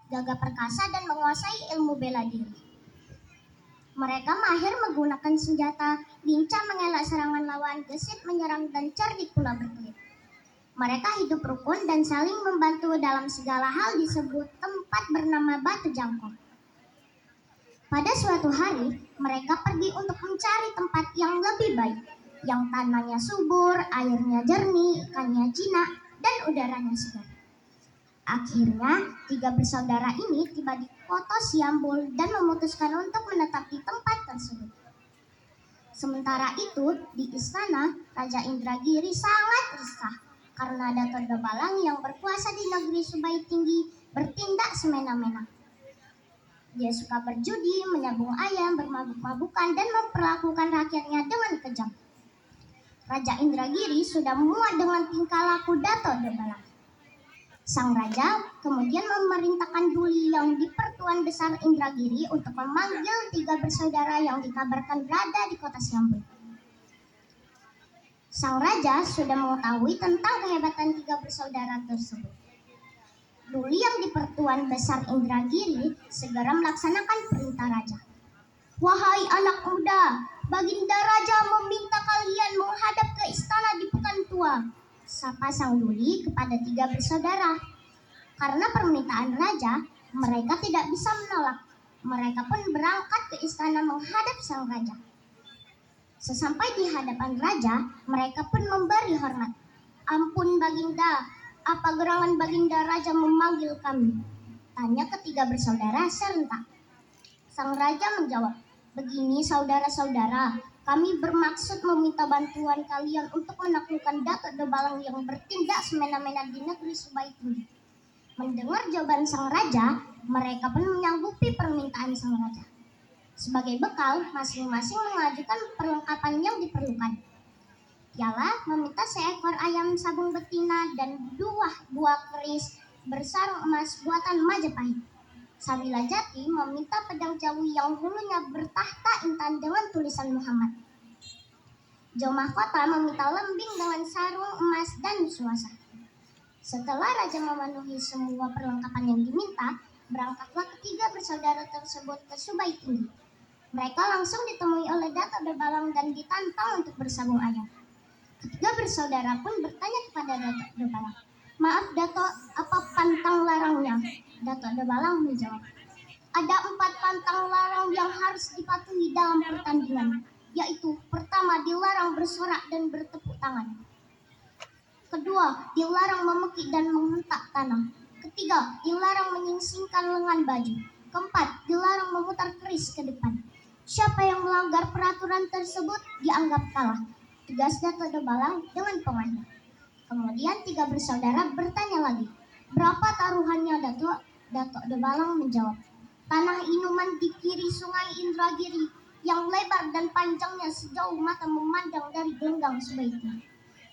gagah perkasa dan menguasai ilmu bela diri. Mereka mahir menggunakan senjata, lincah mengelak serangan lawan, gesit menyerang, dan cerdik pula berkelit. Mereka hidup rukun dan saling membantu dalam segala hal disebut tempat bernama Batu Jangkau. Pada suatu hari, mereka pergi untuk mencari tempat yang lebih baik, yang tanahnya subur, airnya jernih, ikannya jinak, dan udaranya segar. Akhirnya, tiga bersaudara ini tiba di kota Siambul dan memutuskan untuk menetap di tempat tersebut. Sementara itu, di istana, Raja Indragiri sangat resah karena Dato Debalang yang berkuasa di negeri Subai Tinggi bertindak semena-mena. Dia suka berjudi, menyabung ayam, bermabuk-mabukan, dan memperlakukan rakyatnya dengan kejam. Raja Indragiri sudah muak dengan tingkah laku Dato Debalang. Sang raja kemudian memerintahkan Duli yang di Pertuan Besar Indragiri untuk memanggil tiga bersaudara yang dikabarkan berada di kota Siambul. Sang raja sudah mengetahui tentang kehebatan tiga bersaudara tersebut. Duli yang di Pertuan Besar Indragiri segera melaksanakan perintah raja. Wahai anak muda, Baginda Raja meminta kalian menghadap ke istana di Pekan Tua, sapa sang Duli kepada tiga bersaudara. Karena permintaan raja, mereka tidak bisa menolak. Mereka pun berangkat ke istana menghadap sang raja. Sesampai di hadapan raja, mereka pun memberi hormat. Ampun Baginda, apa gerangan Baginda Raja memanggil kami? Tanya ketiga bersaudara serentak. Sang raja menjawab, begini saudara-saudara, kami bermaksud meminta bantuan kalian untuk menaklukkan Dato Debalang yang bertindak semena-mena di negeri Subai Tinggi. Mendengar jawaban sang raja, mereka pun menyanggupi permintaan sang raja. Sebagai bekal, masing-masing mengajukan perlengkapan yang diperlukan. Ialah meminta seekor ayam sabung betina dan 2 buah keris bersarung emas buatan Majapahit. Sabila Jati meminta pedang Jawi yang hulunya bertahta intan dengan tulisan Muhammad. Jawa Mahkota meminta lembing dengan sarung emas dan suasa. Setelah raja memenuhi semua perlengkapan yang diminta, berangkatlah ketiga bersaudara tersebut ke Subai Tinggi. Mereka langsung ditemui oleh Dato Debalang dan ditantang untuk bersabung ayam. Ketiga bersaudara pun bertanya kepada Dato Debalang, maaf Dato, apa pantang larangnya? Dato Debalang menjawab, ada 4 pantang larang yang harus dipatuhi dalam pertandingan, yaitu pertama dilarang bersorak dan bertepuk tangan. Kedua, dilarang memekik dan menghentak tanah. Ketiga, dilarang menyingsingkan lengan baju. Keempat, dilarang memutar keris ke depan. Siapa yang melanggar peraturan tersebut dianggap kalah, tegas Dato Debalang dengan pengakuan. Kemudian tiga bersaudara bertanya lagi, berapa taruhannya Dato? Dato Debalang menjawab, tanah inuman di kiri sungai Indragiri yang lebar dan panjangnya sejauh mata memandang dari gelenggang Subai Tinggi.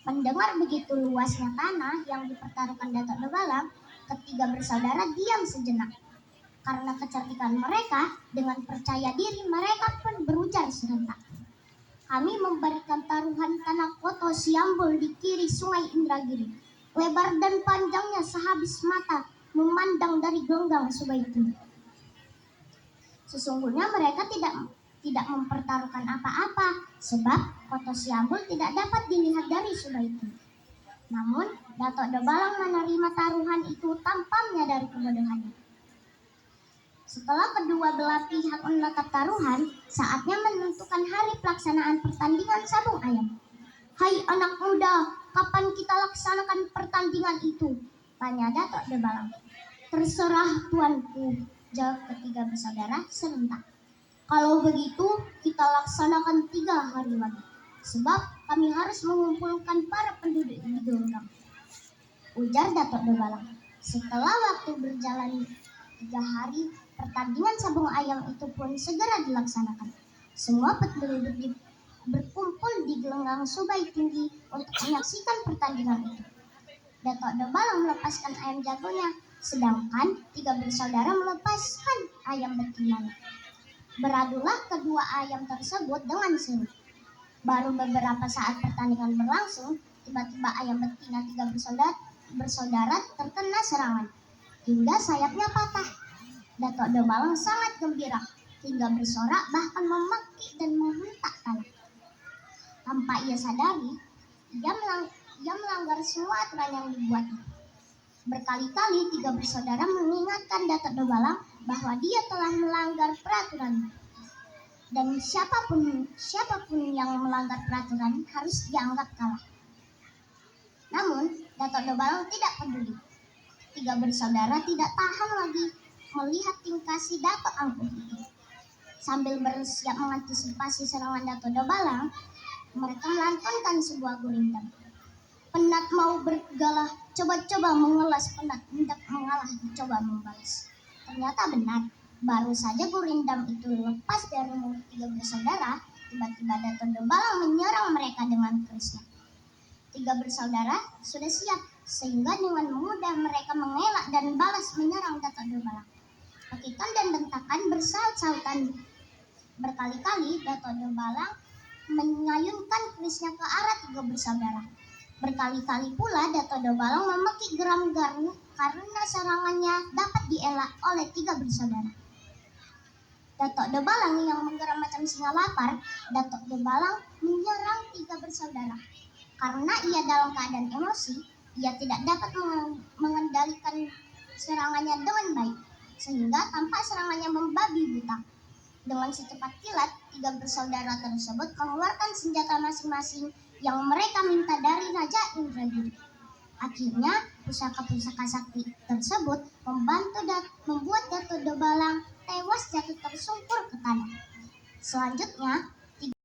Mendengar begitu luasnya tanah yang dipertaruhkan Dato Debalang, ketiga bersaudara diam sejenak. Karena kecerdikan mereka, dengan percaya diri mereka pun berujar serentak. Kami memberikan taruhan tanah kota Siambul di kiri sungai Indragiri, lebar dan panjangnya sehabis mata memandang dari gelenggang Subai Tinggi. Sesungguhnya mereka tidak mempertaruhkan apa-apa, sebab kota Siambul tidak dapat dilihat dari Subai Tinggi. Namun, Dato Debalang menerima taruhan itu tanpa menyadari kebodohannya. Setelah kedua belah pihak menetap taruhan, saatnya menentukan hari pelaksanaan pertandingan sabung ayam. Hai anak muda, kapan kita laksanakan pertandingan itu? Tanya Dato Debalang. Terserah tuanku, jawab ketiga bersaudara serentak. Kalau begitu, kita laksanakan 3 hari lagi, sebab kami harus mengumpulkan para penduduk di gelenggang, ujar Dato Debalang. Setelah waktu berjalan 3 hari, pertandingan sabung ayam itu pun segera dilaksanakan. Semua penduduk berkumpul di gelenggang Subai Tinggi untuk menyaksikan pertandingan itu. Dato Debalang melepaskan ayam jagonya, sedangkan tiga bersaudara melepaskan ayam betinanya. Beradulah kedua ayam tersebut dengan seru. Baru beberapa saat pertandingan berlangsung, tiba-tiba ayam betina tiga bersaudara terkena serangan hingga sayapnya patah. Dato' Dobalang sangat gembira hingga bersorak bahkan memaki dan membentak tanah. Tanpa ia sadari, ia melanggar semua aturan yang dibuatnya. Berkali-kali tiga bersaudara mengingatkan Dato' Dobalang bahwa dia telah melanggar peraturan. Dan siapapun yang melanggar peraturan harus dianggap kalah. Namun, Dato' Dobalang tidak peduli. Tiga bersaudara tidak tahan lagi melihat tingkah si Dato' angkuh itu. Sambil bersiap mengantisipasi serangan Dato' Dobalang, mereka melantunkan sebuah gurindam. Penat mau bergalah, coba-coba mengelas, penat hendak mengalah, coba membalas. Ternyata benar, baru saja gurindam itu lepas dari mulut tiga bersaudara, tiba-tiba Dato' Dobalang menyerang mereka dengan kerisnya. Tiga bersaudara sudah siap, sehingga dengan mudah mereka mengelak dan balas menyerang Dato' Dobalang. Pakikan dan bentakan bersaut-sautan. Berkali-kali Dato' Dobalang mengayunkan kerisnya ke arah tiga bersaudara. Berkali-kali pula Dato' Dobalang memekik geram karena serangannya dapat dielak oleh tiga bersaudara. Dato' Dobalang yang menggeram macam singa lapar, Dato' Dobalang menyerang tiga bersaudara. Karena ia dalam keadaan emosi, ia tidak dapat mengendalikan serangannya dengan baik, sehingga tampak serangannya membabi buta. Dengan secepat kilat, tiga bersaudara tersebut mengeluarkan senjata masing-masing yang mereka minta dari Raja Indragiri. Akhirnya, pusaka-pusaka sakti tersebut membuat Dato' Dobalang tewas jatuh tersungkur ke tanah. Selanjutnya,